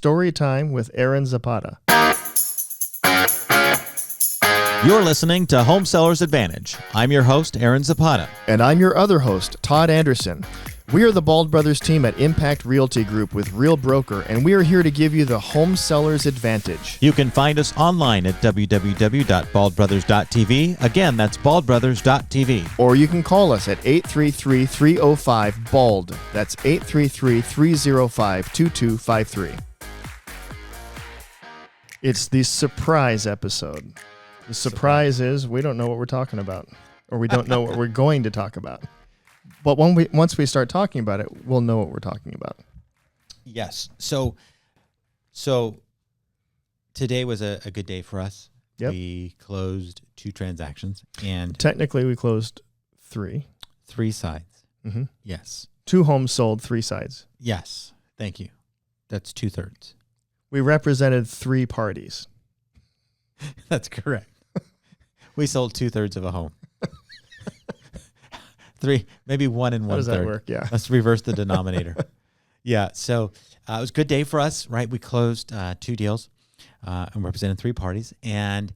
Story Time with Aaron Zapata. You're listening to Home Sellers Advantage. I'm your host, Aaron Zapata. And I'm your other host, Todd Anderson. We are the Bald Brothers team at Impact Realty Group with Real Broker, and we are here to give you the Home Sellers Advantage. You can find us online at www.baldbrothers.tv. Again, that's baldbrothers.tv. Or you can call us at 833-305-BALD. That's 833-305-2253. It's the surprise episode. The surprise is we don't know what we're talking about, or we don't know what we're going to talk about. But once we start talking about it, we'll know what we're talking about. Yes. So today was a good day for us. Yep. We closed 2 transactions and technically we closed 3. 3 sides. Mm-hmm. Yes. 2 homes sold, 3 sides. Yes. Thank you. That's 2/3. We represented 3 parties. That's correct. We sold 2/3 of a home. 3, maybe 1 and 1/3. How does that work? Yeah. Let's reverse the denominator. Yeah. So it was a good day for us, right? We closed 2 deals and represented 3 parties. And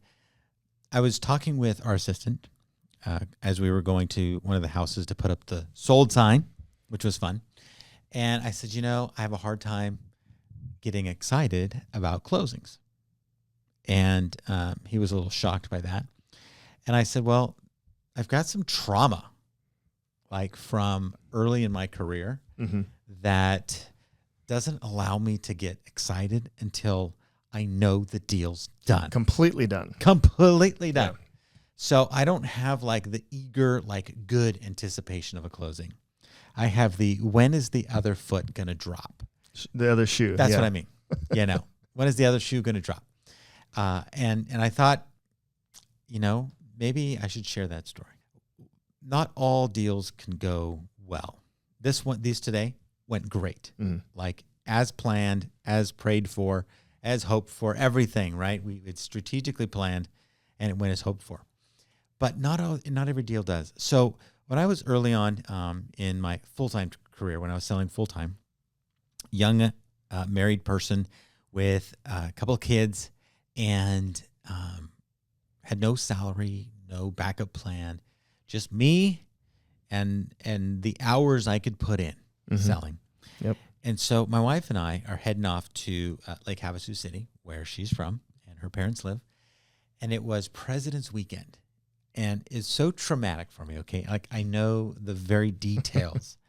I was talking with our assistant as we were going to one of the houses to put up the sold sign, which was fun. And I said, I have a hard time getting excited about closings. And he was a little shocked by that. And I said, well, I've got some trauma, like from early in my career, that doesn't allow me to get excited until I know the deal's done. Completely done. Completely done. Yeah. So I don't have like the eager, good anticipation of a closing. I have the, when is the other foot going to drop? The other shoe. That's what I mean. When is the other shoe going to drop? And I thought, maybe I should share that story. Not all deals can go well. These today went great. Like as planned, as prayed for, as hoped for, everything, right? It's strategically planned and it went as hoped for. But not every deal does. So when I was early on in my full-time career, when I was selling full-time, young married person with a couple of kids and had no salary, no backup plan, just me and the hours I could put in selling. Yep. And so my wife and I are heading off to Lake Havasu City, where she's from and her parents live. And it was President's Weekend. And it's so traumatic for me, okay? Like I know the very details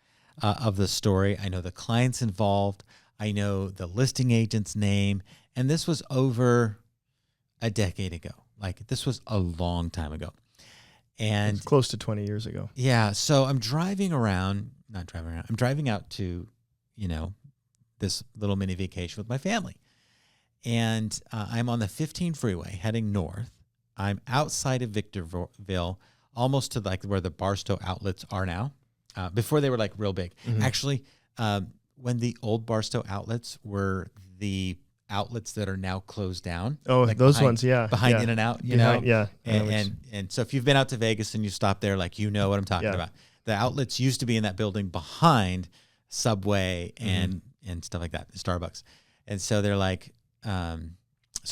of the story. I know the clients involved. I know the listing agent's name. And this was over a decade ago. Like this was a long time ago. And it's close to 20 years ago. Yeah. So I'm driving out to, this little mini vacation with my family. And I'm on the 15 freeway heading north. I'm outside of Victorville, almost to like where the Barstow outlets are now. Before they were like real big. Actually, when the old Barstow outlets were the outlets that are now closed down. Oh, like those ones, yeah. Behind In-N-Out, know? Yeah. And so if you've been out to Vegas and you stop there, like you know what I'm talking about. The outlets used to be in that building behind Subway and stuff like that, Starbucks. And so they're like, so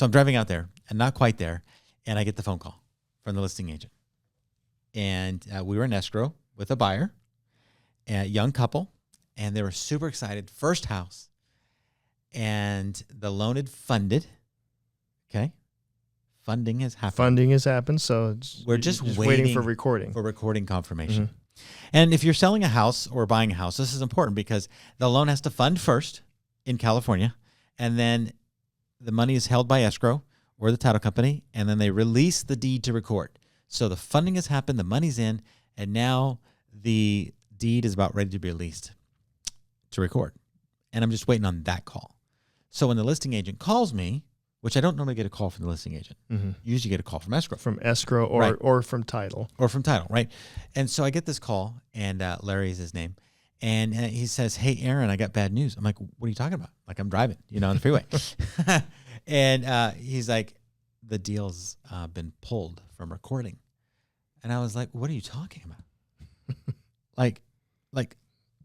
I'm driving out there and not quite there. And I get the phone call from the listing agent. And we were in escrow with a buyer, a young couple, and they were super excited. First house. And the loan had funded. Okay. Funding has happened. So we're just waiting for recording. For recording confirmation. And if you're selling a house or buying a house, this is important because the loan has to fund first in California. And then the money is held by escrow or the title company. And then they release the deed to record. So the funding has happened. The money's in. And now the deed is about ready to be released to record. And I'm just waiting on that call. So when the listing agent calls me, which I don't normally get a call from the listing agent, usually get a call from escrow. From escrow or from title. Or from title, right? And so I get this call, and Larry is his name, and he says, "Hey, Aaron, I got bad news." I'm like, "What are you talking about?" Like I'm driving, on the freeway. And he's like, "The deal's been pulled from recording." And I was like, "What are you talking about?" like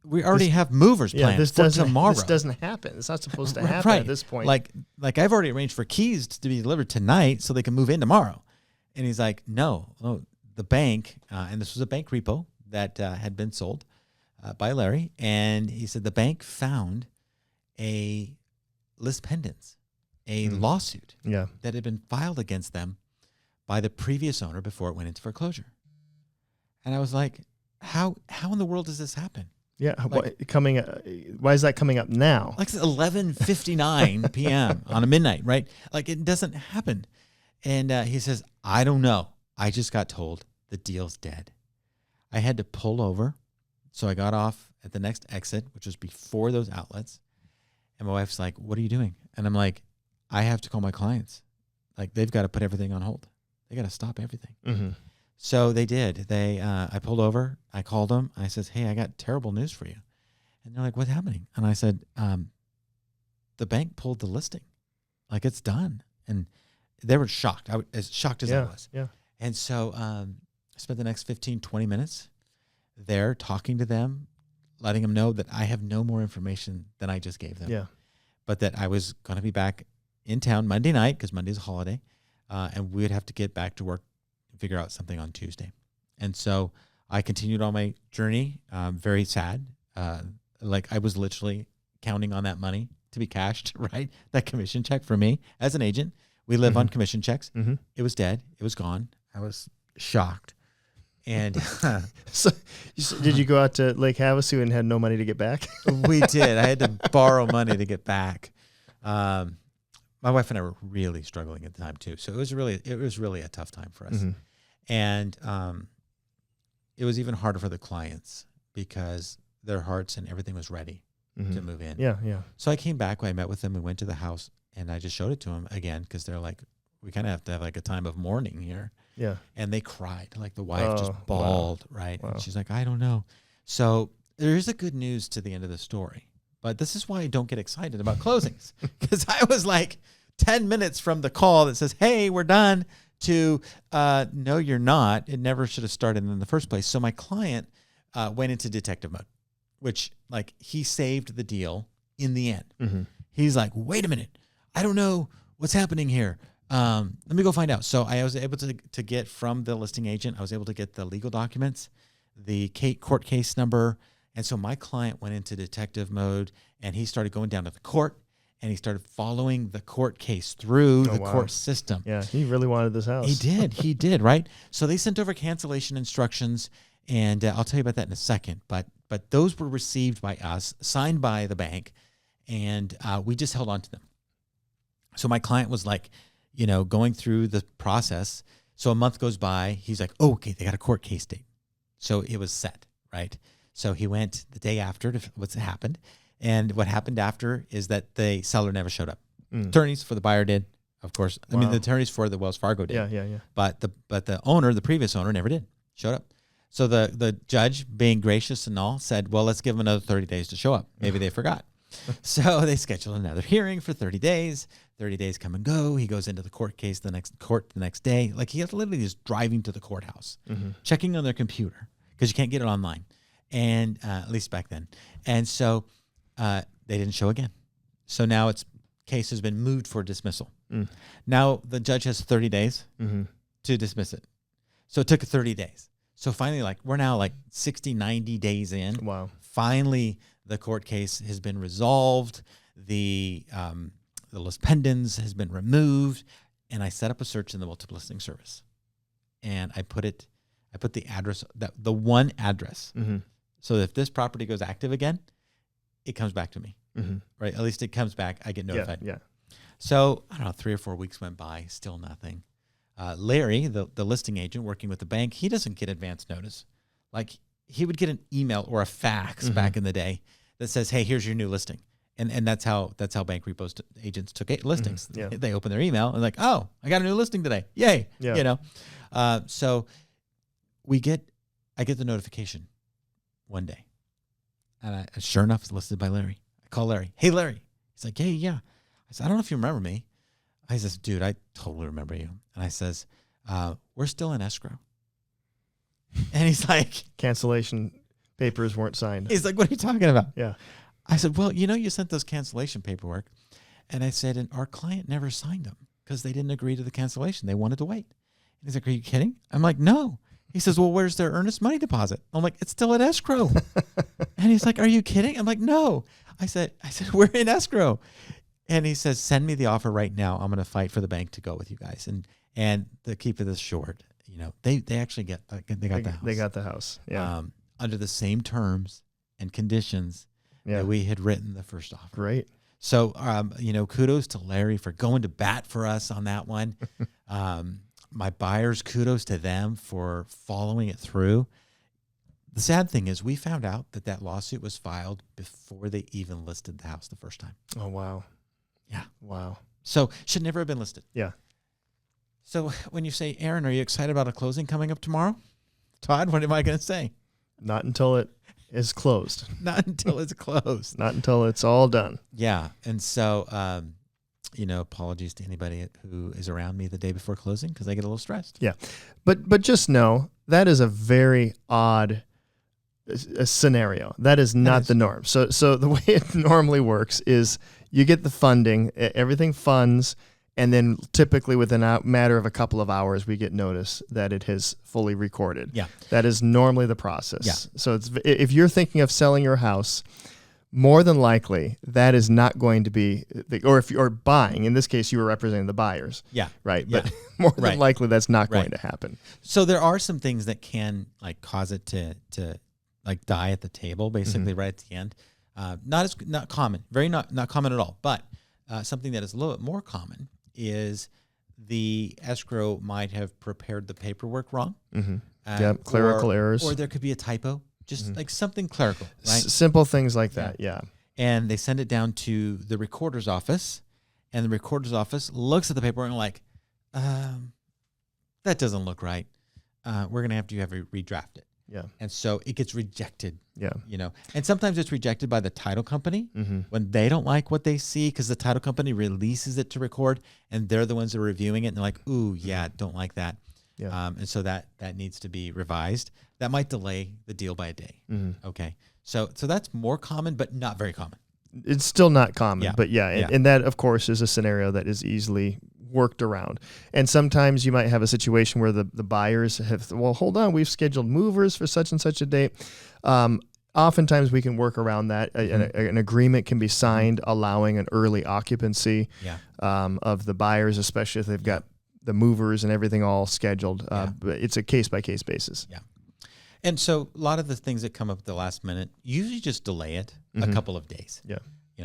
we already have movers planned for tomorrow. This doesn't happen. It's not supposed to happen Right. at this point. Like I've already arranged for keys to be delivered tonight so they can move in tomorrow. And he's like, no, the bank, and this was a bank repo that had been sold by Larry. And he said the bank found a lis pendens, a lawsuit that had been filed against them by the previous owner before it went into foreclosure. And I was like, how in the world does this happen? Yeah, why is that coming up now? Like it's 11:59 p.m. on a midnight, right? Like it doesn't happen. And he says, I don't know. I just got told the deal's dead. I had to pull over. So I got off at the next exit, which was before those outlets. And my wife's like, what are you doing? And I'm like, I have to call my clients. Like they've got to put everything on hold. They got to stop everything. Mm-hmm. So they did. I pulled over. I called them. I says, hey, I got terrible news for you. And they're like, what's happening? And I said, the bank pulled the listing. Like it's done. And they were shocked. I was as shocked as I was. Yeah. And so I spent the next 15, 20 minutes there talking to them, letting them know that I have no more information than I just gave them. Yeah. But that I was going to be back in town Monday night because Monday's a holiday. And we would have to get back to work and figure out something on Tuesday. And so I continued on my journey, very sad. Like I was literally counting on that money to be cashed, right? That commission check for me as an agent. We live on commission checks. Mm-hmm. It was dead. It was gone. I was shocked. And so did you go out to Lake Havasu and had no money to get back? We did. I had to borrow money to get back. My wife and I were really struggling at the time too. So it was really a tough time for us. Mm-hmm. And it was even harder for the clients because their hearts and everything was ready to move in. Yeah. So I came back when I met with them. We went to the house and I just showed it to them again because they're like, we kind of have to have like a time of mourning here. Yeah. And they cried. Like the wife just bawled, right? Wow. And she's like, I don't know. So there is a good news to the end of the story. But this is why I don't get excited about closings. Because I was like 10 minutes from the call that says, hey, we're done, to no, you're not. It never should have started in the first place. So my client went into detective mode, which like he saved the deal in the end. Mm-hmm. He's like, wait a minute. I don't know what's happening here. Let me go find out. So I was able to get from the listing agent, I was able to get the legal documents, the court case number. And so my client went into detective mode and he started going down to the court and he started following the court case through the court system. Yeah, he really wanted this house. He did, right? So they sent over cancellation instructions and I'll tell you about that in a second. But those were received by us, signed by the bank, and we just held on to them. So my client was like, going through the process. So a month goes by. He's like, oh, okay, they got a court case date. So it was set, right? So he went the day after to what's happened. And what happened after is that the seller never showed up. Attorneys for the buyer did, of course. Wow. I mean, the attorneys for the Wells Fargo did. Yeah. But the owner, the previous owner, never did. Showed up. So the judge, being gracious and all, said, well, let's give them another 30 days to show up. Maybe they forgot. So they scheduled another hearing for 30 days. 30 days come and go. He goes into the court case the next day. Like he literally is driving to the courthouse, checking on their computer because you can't get it online. And at least back then. And so they didn't show again. So now case has been moved for dismissal. Now the judge has 30 days to dismiss it. So it took 30 days. So finally, we're now 60, 90 days in. Wow. Finally, the court case has been resolved. The lis pendens has been removed, and I set up a search in the multiple listing service, and I put the address, the one address. So if this property goes active again, it comes back to me, right? At least it comes back. I get notified. Yeah. So I don't know, 3 or 4 weeks went by, still nothing. Larry, the listing agent working with the bank, he doesn't get advance notice. He would get an email or a fax back in the day that says, hey, here's your new listing. And that's how bank repos agents took listings. Yeah. They open their email and like, oh, I got a new listing today. Yay. Yeah. So I get the notification one day. And sure enough, it's listed by Larry. I call Larry. Hey, Larry. He's like, hey, yeah. I said, I don't know if you remember me. I says, dude, I totally remember you. And I says, we're still in escrow. And he's like, cancellation Papers weren't signed. He's like, what are you talking about? Yeah. I said, well, you sent those cancellation paperwork. And I said, and our client never signed them because they didn't agree to the cancellation. They wanted to wait. And he's like, are you kidding? I'm like, no. He says, well, where's their earnest money deposit? I'm like, it's still at escrow. And he's like, are you kidding? I'm like, no. I said, we're in escrow. And he says, send me the offer right now. I'm going to fight for the bank to go with you guys. And to keep this short, they actually got the house. They got the house. Yeah. Under the same terms and conditions that we had written the first offer. Great. So, kudos to Larry for going to bat for us on that one. My buyers, kudos to them for following it through. The sad thing is we found out that lawsuit was filed before they even listed the house the first time. Oh, wow. Yeah. Wow. So should never have been listed. Yeah. So when you say, Aaron, are you excited about a closing coming up tomorrow? Todd, what am I going to say? Not until it is closed. Not until it's closed. Not until it's all done. Yeah. And so, apologies to anybody who is around me the day before closing because I get a little stressed. Yeah. But just know that is a very odd scenario. That is not the norm. So the way it normally works is you get the funding, everything funds, and then typically within a matter of a couple of hours, we get notice that it has fully recorded. Yeah. That is normally the process. Yeah. So if you're thinking of selling your house, more than likely that is not going to be, or if you're buying, in this case, you were representing the buyers. Yeah. Right. Yeah. But more than likely that's not going to happen. So there are some things that can cause it to die at the table, basically right at the end. Not common, not common at all. But something that is a little bit more common is the escrow might have prepared the paperwork wrong. Mm-hmm. Clerical errors. Or there could be a typo, just like something clerical, right? Simple things like that, yeah. And they send it down to the recorder's office, and the recorder's office looks at the paperwork and like, that doesn't look right. We're going to have to redraft it. Yeah. And so it gets rejected. Yeah. And sometimes it's rejected by the title company when they don't like what they see because the title company releases it to record and they're the ones that are reviewing it and they're like, ooh, yeah, don't like that. Yeah. And so that needs to be revised. That might delay the deal by a day. Okay. So that's more common, but not very common. It's still not common, but Yeah. And that, of course, is a scenario that is easily worked around. And sometimes you might have a situation where the buyers have, well, hold on, we've scheduled movers for such and such a date. Oftentimes we can work around that. An agreement can be signed allowing an early occupancy of the buyers, especially if they've got the movers and everything all scheduled. But it's a case-by-case basis. Yeah. And so a lot of the things that come up at the last minute, usually just delay it a couple of days. Yeah.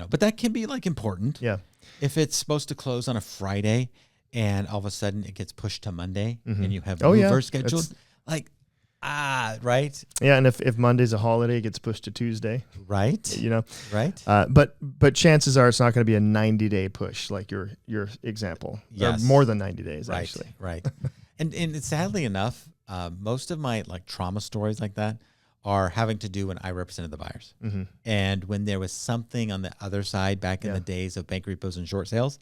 But that can be important. Yeah. If it's supposed to close on a Friday and all of a sudden it gets pushed to Monday and you have movers scheduled, right? Yeah, and if Monday's a holiday, it gets pushed to Tuesday. Right. Right. But chances are it's not going to be a 90-day push like your example. Yes. Or more than 90 days, actually. Right. And sadly enough, most of my trauma stories like that are having to do when I represented the buyers. And when there was something on the other side back in the days of bank repos and short sales,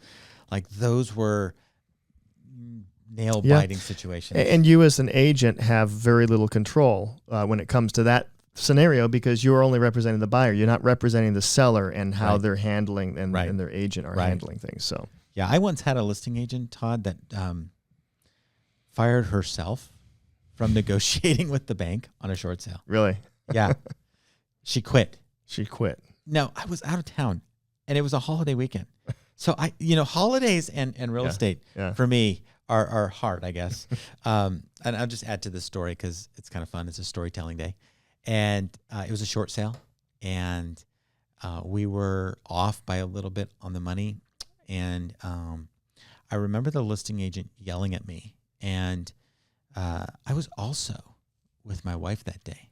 those were nail-biting situations. And you as an agent have very little control when it comes to that scenario because you're only representing the buyer. You're not representing the seller and how they're handling and their agent are handling things. So yeah, I once had a listing agent, Todd, that fired herself from negotiating with the bank on a short sale. Really? Yeah. She quit. No, I was out of town and it was a holiday weekend. So holidays and real estate for me are hard, I guess. And I'll just add to this story because it's kind of fun. It's a storytelling day. And it was a short sale and we were off by a little bit on the money. And I remember the listing agent yelling at me and I was also with my wife that day.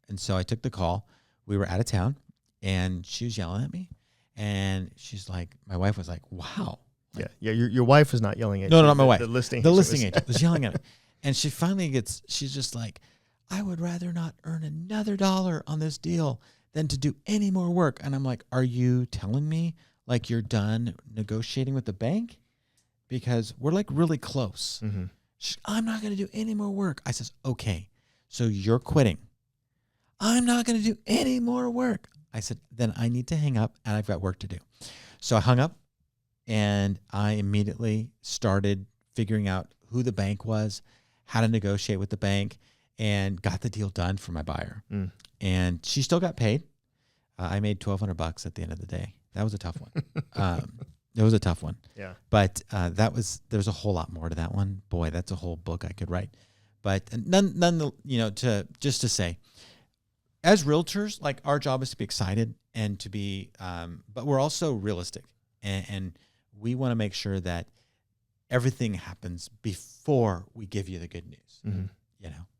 And so I took the call. We were out of town and she was yelling at me. And she's like, my wife was like, wow. Your wife was not yelling at you. No, you. not my wife. The listing agent was yelling at me. And she finally she's just like, I would rather not earn another dollar on this deal than to do any more work. And I'm like, are you telling me you're done negotiating with the bank? Because we're really close. I'm not going to do any more work. I says, okay, so you're quitting. I'm not going to do any more work. I said, then I need to hang up and I've got work to do. So I hung up and I immediately started figuring out who the bank was, how to negotiate with the bank, and got the deal done for my buyer. And she still got paid. I made $1,200 at the end of the day. That was a tough one. It was a tough one. Yeah. But there's a whole lot more to that one. Boy, that's a whole book I could write. But to say, as realtors, like our job is to be excited and to be, but we're also realistic, and we want to make sure that everything happens before we give you the good news.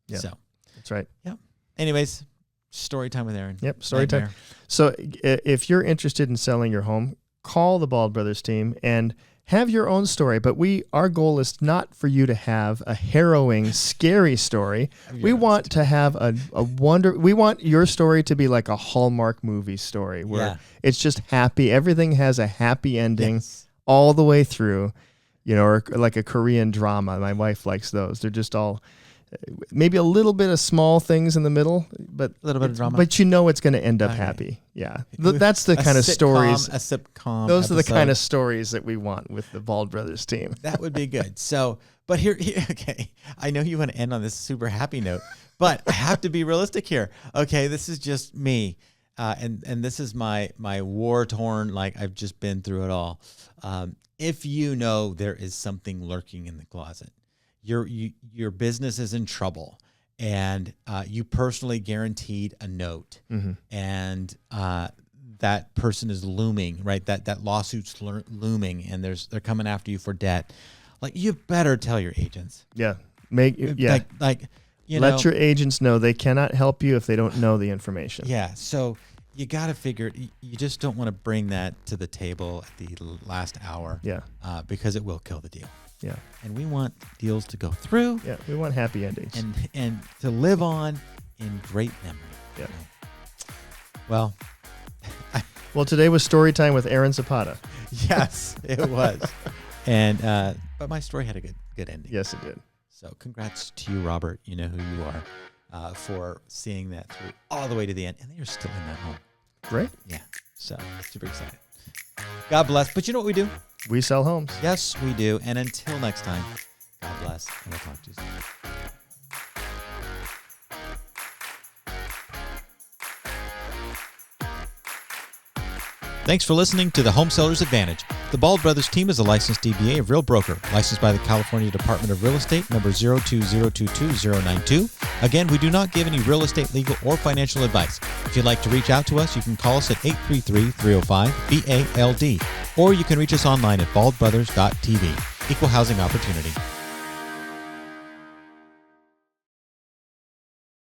Yeah. So that's right. Yeah. Anyways, story time with Aaron. Yep. Story time. So if you're interested in selling your home, call the Bald Brothers team and have your own story. But our goal is not for you to have a harrowing, scary story. We want to have we want your story to be like a Hallmark movie story where it's just happy. Everything has a happy ending all the way through, or like a Korean drama. My wife likes those. They're just all maybe a little bit of small things in the middle, but a little bit of drama. But it's going to end up happy. Yeah, that's the kind of stories. A sitcom. Those are the kind of stories that we want with the Bald Brothers team. That would be good. So, but here, okay. I know you want to end on this super happy note, but I have to be realistic here. Okay, this is just me, and this is my war torn. Like I've just been through it all. If there is something lurking in the closet, your business is in trouble, and you personally guaranteed a note, and that person is looming, right? That lawsuit's looming, and they're coming after you for debt. Like, you better tell your agents. Yeah, let your agents know they cannot help you if they don't know the information. Yeah, so you got to figure. You just don't want to bring that to the table at the last hour. Yeah, because it will kill the deal. Yeah. And we want deals to go through. Yeah, we want happy endings. And to live on in great memory. Yeah. Well, today was story time with Aaron Zapata. Yes, it was. And but my story had a good ending. Yes, it did. So congrats to you, Robert. You know who you are, for seeing that through all the way to the end. And you're still in that home. Great. Yeah. So super excited. God bless. But you know what we do? We sell homes. Yes, we do. And until next time, God bless, and we'll talk to you soon. Thanks for listening to the Home Seller's Advantage. The Bald Brothers team is a licensed DBA of Real Broker, licensed by the California Department of Real Estate, number 02022-092. Again, we do not give any real estate, legal, or financial advice. If you'd like to reach out to us, you can call us at 833-305-BALD, or you can reach us online at baldbrothers.tv. Equal housing opportunity.